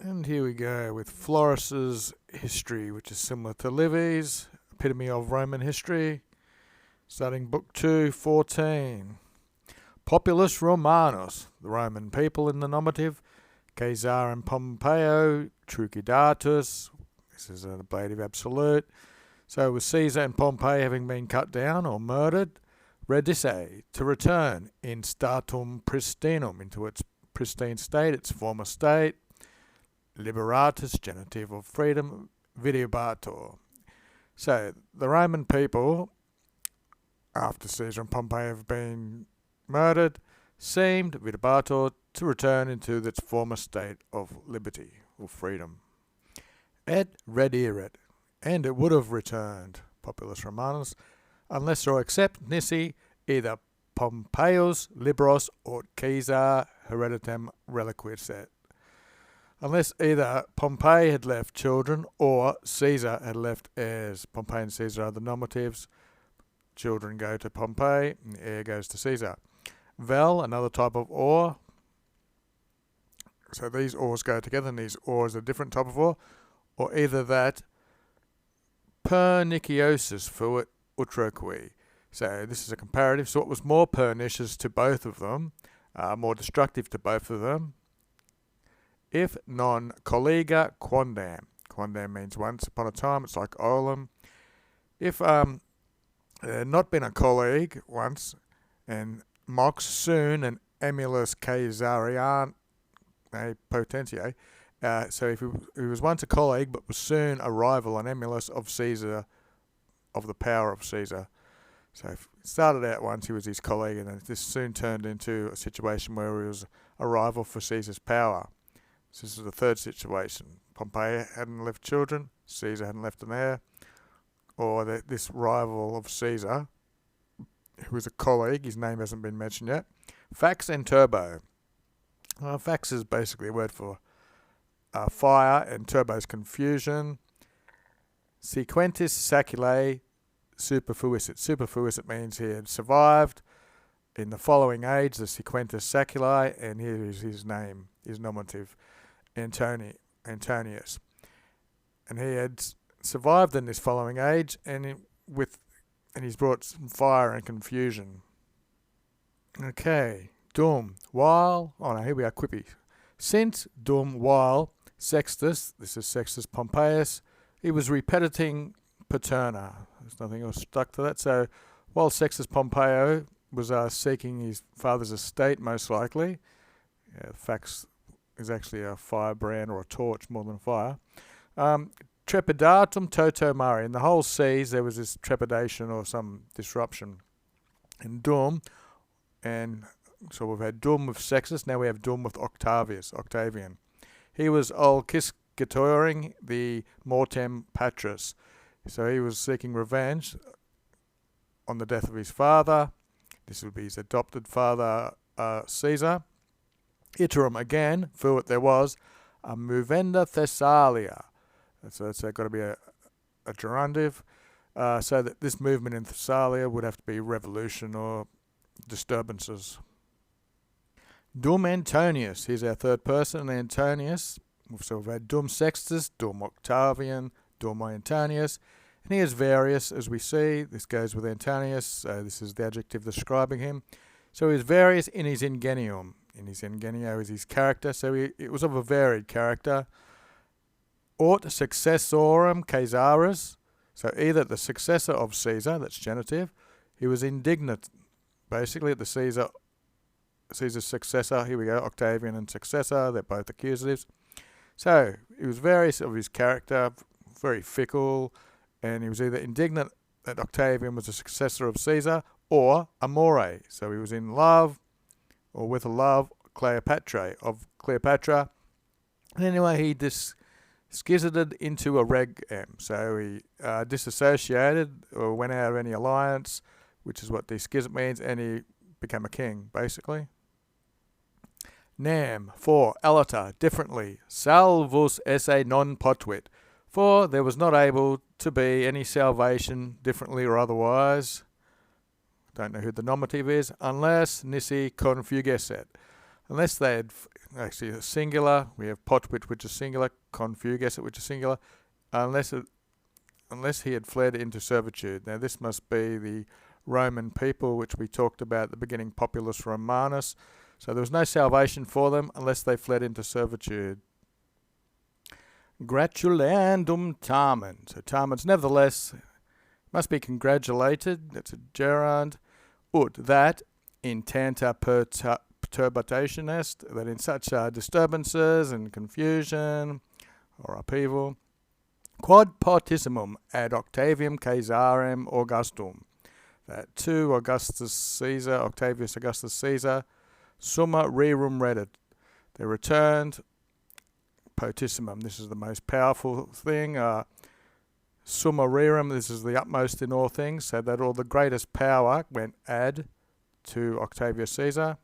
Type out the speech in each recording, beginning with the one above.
And here we go with Florus's history, which is similar to Livy's, Epitome of Roman History, starting Book 2.14. Populus Romanus, the Roman people in the nominative, Caesar and Pompeo, Trucidatus, this is an ablative absolute. So with Caesar and Pompey having been cut down or murdered, redisse, to return in statum pristinum, into its pristine state, its former state, liberatus, genitive of freedom, videbator. So the Roman people, after Caesar and Pompey have been murdered, seemed, videbator, to return into its former state of liberty or freedom. Et redieret, and it would have returned, Populus Romanus, unless or except nisi either Pompeius liberos or Caesar hereditem reliquisset. Unless either Pompey had left children or Caesar had left heirs. Pompey and Caesar are the nominatives. Children go to Pompey, and the heir goes to Caesar. Vel, another type of ore. So these ores go together, and these ores are a different type of ore. Or either that, perniciosus fuit utroque. So this is a comparative. So what was more pernicious to both of them, more destructive to both of them, if non collega quondam. Quondam means once upon a time. It's like olim. If there had not been a colleague once, and mox soon and emulus Caesarian potentiae. So if he was once a colleague, but was soon a rival and emulus of Caesar, of the power of Caesar. So if it started out once, he was his colleague, and this soon turned into a situation where he was a rival for Caesar's power. So this is the third situation. Pompey hadn't left children, Caesar hadn't left an heir, or this rival of Caesar, who was a colleague, his name hasn't been mentioned yet. Fax and turbo. Fax is basically a word for fire, and turbo is confusion. Sequentis saculae superfuisset. Superfuisset means he had survived in the following age, the sequentis saculae, and here is his name, his nominative, Antonius. And he had survived in this following age, and he's brought some fire and confusion. Okay, dum, while, here we are, quippy. Since dum, while Sextus, this is Sextus Pompeius, he was repetiting paterna. There's nothing else stuck to that. So while Sextus Pompeo was seeking his father's estate, most likely, fax is actually a firebrand or a torch more than a fire. Trepidatum toto mare. In the whole seas, there was this trepidation or some disruption. And dum, and so we've had dum with Sextus, now we have dum with Octavian. He was olkiscatoring the mortem patris. So he was seeking revenge on the death of his father. This would be his adopted father, Caesar. Iterum again, fuit there was, a movenda Thessalia. So it's got to be a gerundive. So that this movement in Thessalia would have to be revolution or disturbances. Dum Antonius, here's our third person, Antonius. So we've had Dum Sextus, Dum Octavian, Dum Antonius. And he is various, as we see. This goes with Antonius, so this is the adjective describing him. So he is various in his ingenium. In his ingenio is his character, so it was of a varied character. Aut successorum Caesaris, so either the successor of Caesar, that's genitive, he was indignant, basically at the Caesar's successor. Here we go, Octavian and successor, they're both accusatives. So he was various of his character, very fickle, and he was either indignant that Octavian was a successor of Caesar, or amore, so he was in love, or with a love, of Cleopatra. And anyway, he schizated into a regem, so he disassociated or went out of any alliance, which is what deschizit means, and he became a king, basically. Nam, for alita, differently, salvus esse non potuit, for there was not able to be any salvation, differently or otherwise. Don't know who the nominative is, unless nisi confugesset, unless they had actually a singular. We have potuit, which is singular, confugescit, which is singular, unless he had fled into servitude. Now this must be the Roman people, which we talked about at the beginning, populus Romanus. So there was no salvation for them unless they fled into servitude. Gratulandum tamen. So tamens, nevertheless, must be congratulated. That's a gerund. Ut, that in tanta perturbation est, that in such disturbances and confusion or upheaval, quod partissimum ad Octavium Caesarem Augustum, that to Augustus Caesar, Octavius Augustus Caesar, summa rerum reddit, they returned potissimum, this is the most powerful thing, summa rerum, this is the utmost in all things, so that all the greatest power went ad to Octavius Caesar,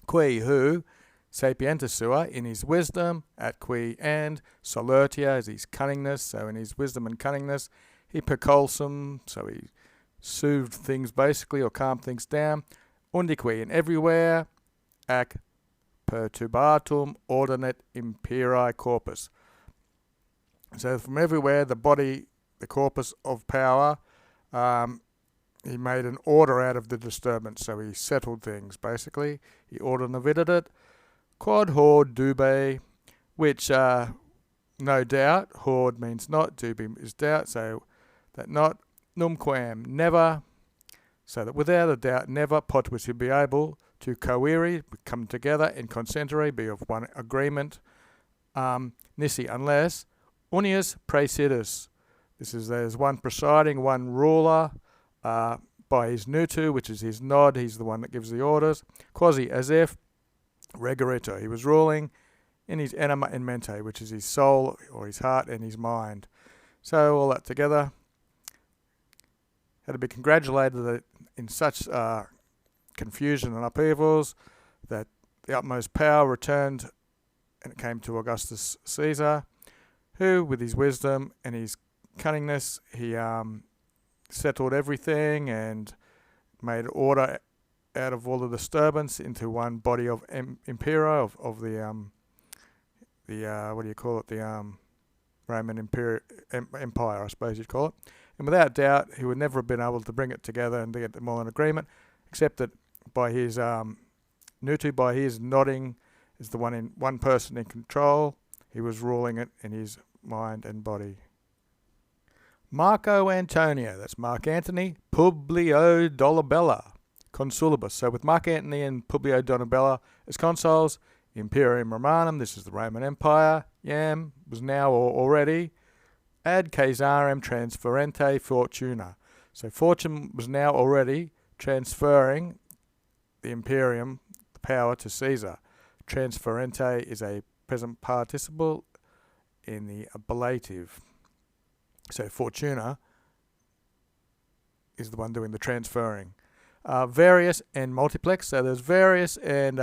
qui who, sapientia sua, in his wisdom, at qui and solertia is his cunningness, so in his wisdom and cunningness, he percolsum, so he soothed things basically, or calmed things down, undique, and everywhere, ac perturbatum ordinate imperi corpus. So from everywhere, the body, the corpus of power, he made an order out of the disturbance, so he settled things basically. He ordinavited it. Quod hord dube, which no doubt, hord means not, dube is doubt, so that not, numquam, never, so that without a doubt, never potuit would be able to coeri, come together, and consentere, be of one agreement, nisi, unless unius praesitus, this is there's one presiding, one ruler, by his nutu, which is his nod, he's the one that gives the orders, quasi, as if, regulator, he was ruling in his anima and mente, which is his soul, or his heart, and his mind. So all that together, had to be congratulated that in such confusion and upheavals, that the utmost power returned, and it came to Augustus Caesar, who, with his wisdom and his cunningness, he settled everything and made order out of all the disturbance into one body of impera, of the what do you call it, the Roman Empire, I suppose you'd call it. And without doubt, he would never have been able to bring it together and to get them all in agreement, except that by his nutu, by his nodding, is the one person in control. He was ruling it in his mind and body. Marco Antonio, that's Mark Antony, Publio Dolabella, consulibus. So with Mark Antony and Publio Dolabella as consuls, Imperium Romanum, this is the Roman Empire, was now or already ad Caesarem transferente fortuna. So fortune was now already transferring the imperium, the power, to Caesar. Transferente is a present participle in the ablative. So fortuna is the one doing the transferring. Various and multiplex. So there's various and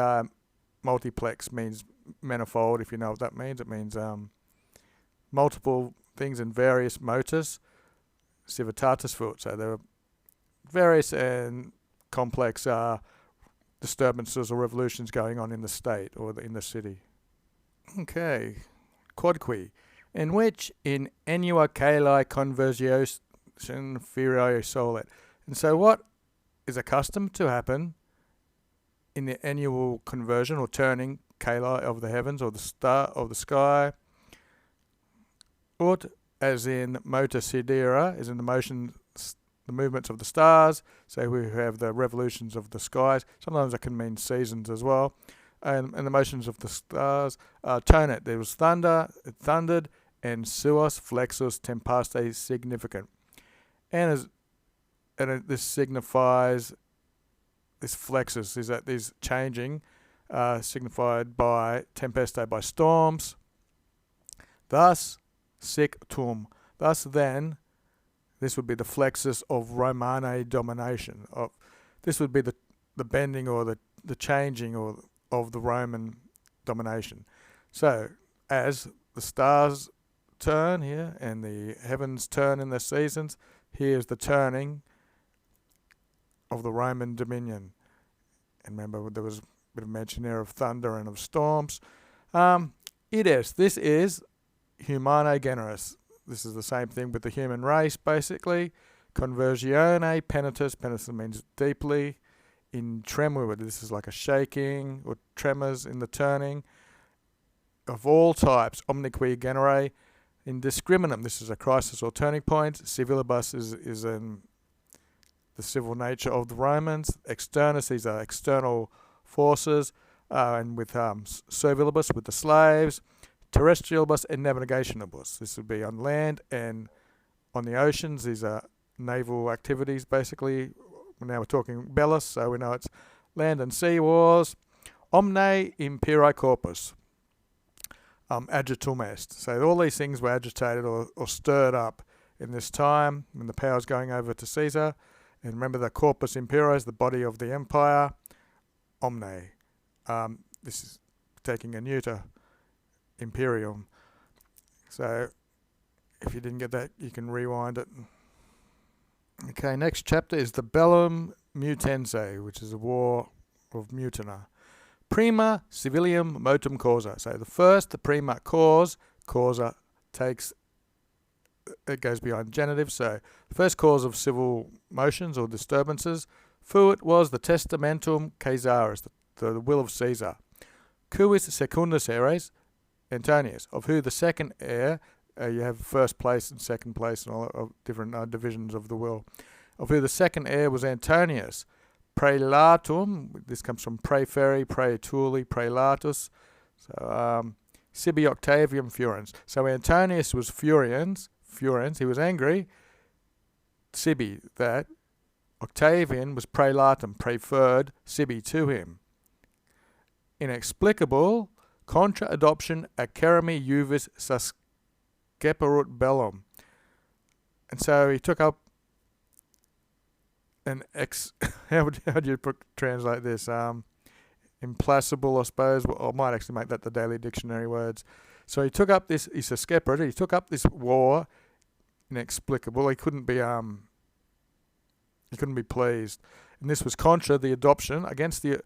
multiplex means manifold, if you know what that means. It means multiple things in various motus. Civitatis foot. So there are various and complex disturbances or revolutions going on in the state or in the city. Okay. Quodqui, in which in ennua caeli conversione feriae solet. And so what is accustomed to happen in the annual conversion or turning caeli of the heavens or the star of the sky, ut as in mota sidera, is in the movements of the stars. So we have the revolutions of the skies. Sometimes that can mean seasons as well. And the motions of the stars. Tonat, there was thunder, it thundered, and suos flexus tempaste significant. And this signifies, this flexus is that this changing, signified by tempeste, by storms. Thus, sic tum. Thus then, this would be the flexus of Romane domination. This would be the bending or the changing or of the Roman domination. So, as the stars turn here and the heavens turn in their seasons, here's the turning of the Roman dominion. And remember, there was bit of mention there of thunder and of storms. Ides, this is humano generis. This is the same thing with the human race, basically. Conversione penitus. Penitus means deeply. In tremor, this is like a shaking or tremors in the turning. Of all types, omniqui genere. Indiscriminum, this is a crisis or turning point. Civilibus is in the civil nature of the Romans. Externus, these are external forces. And with servilibus, with the slaves. Terrestrialibus and navigationibus. This would be on land and on the oceans. These are naval activities, basically. Now we're talking bellus, so we know it's land and sea wars. Omne imperi corpus. Agitum est. So all these things were agitated or stirred up in this time when the power was going over to Caesar. And remember, the corpus imperium is the body of the empire. Omne. This is taking a neuter. Imperium. So if you didn't get that, you can rewind it. Okay, next chapter is the Bellum Mutense, which is a war of Mutina. Prima civilium motum causa. So the prima causa takes, it goes beyond genitive. So the first cause of civil motions or disturbances, fuit, was the testamentum Caesaris, the will of Caesar. Cuis secundus heres, Antonius, of who the second heir, you have first place and second place and all of different divisions of the will, of who the second heir was Antonius. Prelatum, this comes from praeferi, praetuli, prelatus, so sibi Octavium furens. So Antonius was furens, he was angry. Sibi, that Octavian was prelatum, preferred sibi to him. Inexplicable, contra adoption acerami juvis susceperunt bellum. And so he took up an how do you translate this? Implacable, I suppose. I might actually make that the Daily Dictionary words. So he took up this, he took up this war, inexplicable. He couldn't be pleased. And this was contra the adoption, against the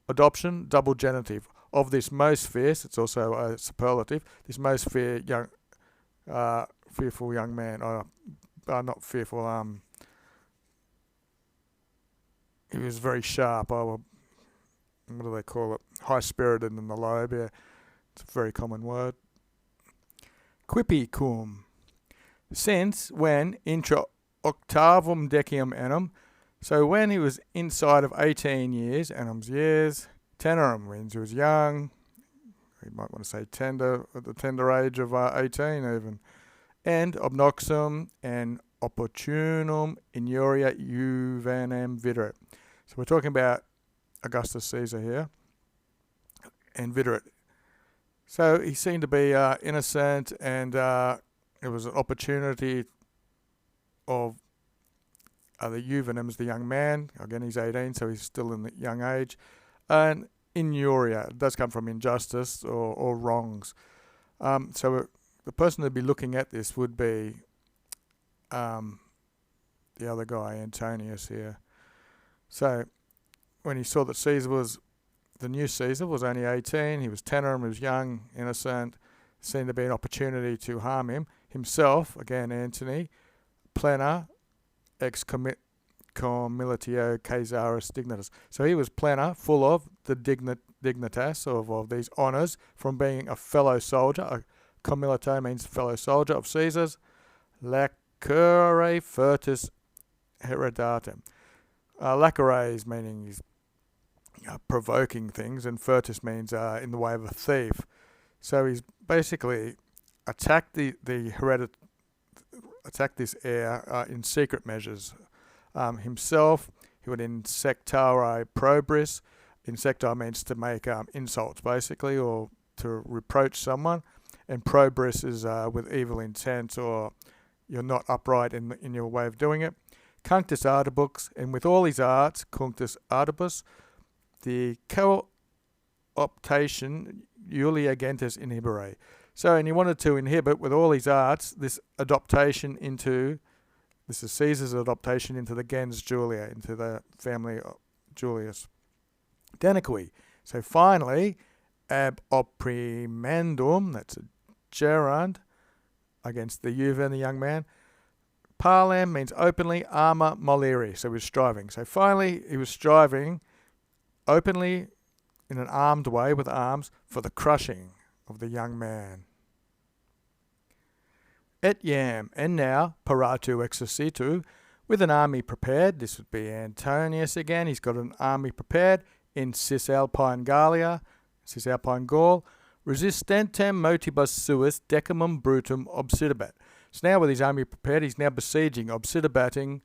adoption, double genitive, of this most fierce, it's also a superlative, this most fearful young man, not fearful, he was very sharp, what do they call it, high-spirited in the lobe, yeah, it's a very common word. Quipi cum, since when intra octavum decium annum, so when he was inside of 18 years, annum's years, tenerum means he was young, you might want to say tender, at the tender age of 18 even, and obnoxum and opportunum inuria juvenem viderit. So we're talking about Augustus Caesar here, and viderit. So he seemed to be innocent, and it was an opportunity of the juvenum's the young man. Again, he's 18, so he's still in the young age. And inuria, it does come from injustice or wrongs. So the person who'd be looking at this would be the other guy, Antonius here. So when he saw that the new Caesar was only 18, he was tenerum, he was young, innocent, seemed to be an opportunity to harm him. Himself, again Antony, plena ex commilitio Caesaris dignitas. So he was plena, full of the dignitas, of these honours, from being a fellow soldier. A commilito means fellow soldier of Caesar's. Lacere furtis heredatem. Lacere is meaning he's provoking things, and furtus means in the way of a thief. So he's basically attacked attacked this heir in secret measures. Himself, he would insectare probris. Insectare means to make insults, basically, or to reproach someone. And probris is with evil intent, or you're not upright in your way of doing it. Cunctus artibus, and with all his arts, cunctus artibus, the co-optation Julia Gentis inhibere. So, and he wanted to inhibit with all his arts this adoptation into, this is Caesar's adoptation into the gens Julia, into the family of Julius. Deniqui, So finally, ab opprimandum, that's a gerund against the Juve and the young man. Parlem means openly, arma moleri, so he was striving. So finally, he was striving openly in an armed way with arms for the crushing of the young man. Et iam, and now, paratu exercitu, with an army prepared. This would be Antonius again. He's got an army prepared in Cisalpine Gallia, Cisalpine Gaul. Resistentem motibus suis decimum brutum obsidibat. So now with his army prepared, he's now besieging, obsidibating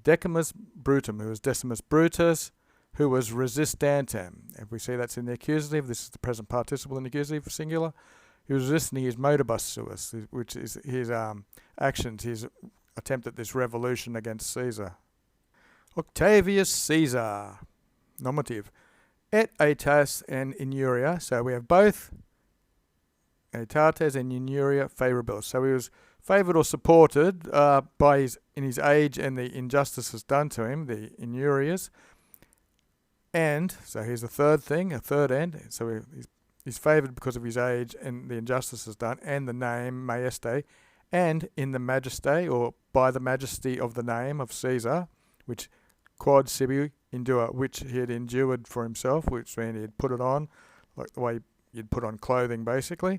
Decimus Brutum, who was Decimus Brutus, who was resistantem. If we see that's in the accusative, this is the present participle in the accusative singular. He was resisting his modibus suis, which is his actions, his attempt at this revolution against Caesar. Octavius Caesar, nominative. Et aetas and inuria, so we have both aetates and inuria favorabilis. So he was favoured or supported in his age and the injustices done to him, the inurias. And, so here's a third thing, a third end. So he's favoured because of his age and the injustices done, and the name Maeste, and in the majesty, or by the majesty of the name of Caesar, which quod sibi endure, which he had endured for himself, which meant he had put it on, like the way you'd put on clothing, basically.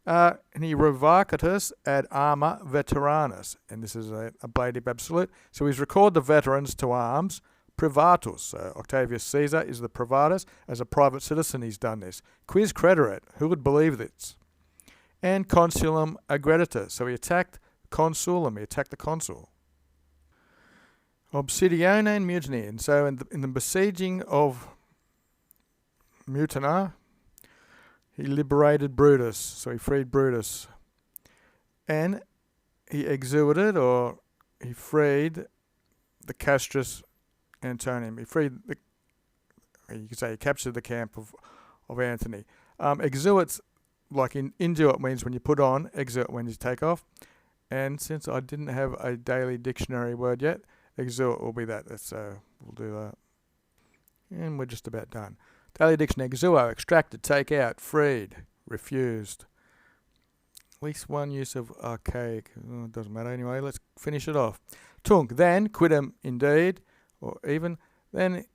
And he revacatus ad arma veteranus, and this is a ablative absolute. So he's recalled the veterans to arms, privatus. So Octavius Caesar is the privatus. As a private citizen, he's done this. Quis crederet? Who would believe this? And consulum aggreditus. So he attacked consulum. He attacked the consul. Obsidione and mutiny. And so in the besieging of Mutina, he liberated Brutus, so he freed Brutus. And he exudated, or he freed the castris Antonium. He freed you could say he captured the camp of Antony. Exudates, like induit means when you put on, exuit when you take off. And since I didn't have a daily dictionary word yet, exuit will be that. So we'll do that. And we're just about done. Daily dictionary, exuo, extracted, take out, freed, refused. At least one use of archaic. Oh, it doesn't matter anyway. Let's finish it off. Tunc, then, quidem, indeed, or even, then,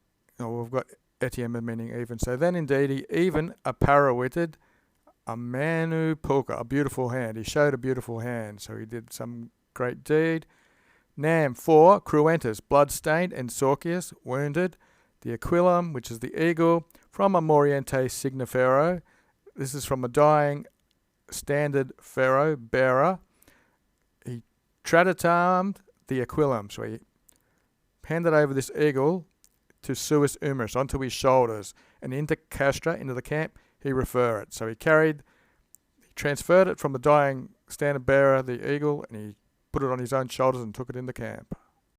we've got etiam meaning even. So then indeed he even apparawitted a manu pulca, a beautiful hand. He showed a beautiful hand, so he did some great deed. Nam, 4, cruentus, blood-stained, and Sorcius, wounded. The aquilum, which is the eagle, from a moriente signifero. This is from a dying standard pharaoh, bearer. He traditarmed the aquilum, so he handed over this eagle to suis humerus, onto his shoulders, and into castra, into the camp, he refer it. So he transferred it from the dying standard bearer, the eagle, and he put it on his own shoulders and took it in the camp.